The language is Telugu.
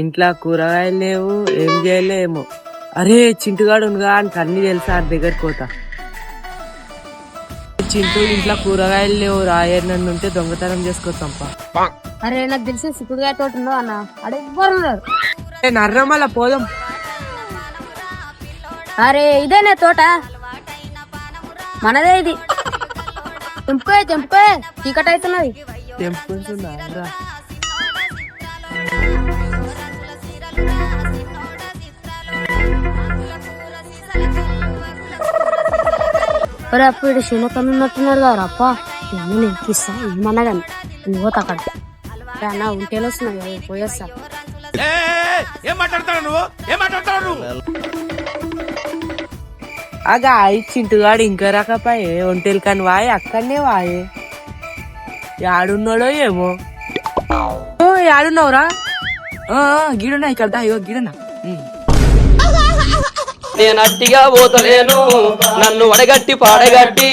ఇంట్లో కూరగాయలు లేవు, ఏం చేయలేమో. అరే చింటుగాడు ఉండగా అని అన్ని తెలుసా అని దగ్గరికి పోతా. చింటూ ఇంట్లో కూరగాయలు లేవు, రాయన్న ఉంటే దొంగతనం చేసుకోతాంపా. అరే నాకు తెలిసి చిక్కుడుగాయ తోట ఉందో అన్న, అడే ఎవ్వరు ఉన్నారు. నర్రమల పోదాం. అరే ఇదేనే తోట, మనదే ఇది. తెంపుకోయే తెంపుకోయే, చీకటి అవుతున్నది. తెంపుకుంటున్నా. అరే అప్పుడు శీలకన్నా ఉన్నట్టున్నారు కదా అప్ప. నేను ఎక్కిస్తా ఏమన్నా కానీ నువ్వు పోతా అక్కడ. అన్న ఉంటేనే వస్తున్నాయి పోయేస్తా. అగా చింటుగాడు ఇంకా రాకపోయే ఒంటెలు కాని వాయే అక్కడనే వాయే. యాడున్నాడో ఏమో. యాడున్నావురా? గీడున్నా ఇక్కడ ఇగో గీడున్నా. నేను అట్టిగా పోతలేను, నన్ను వడగట్టి పాడగట్టి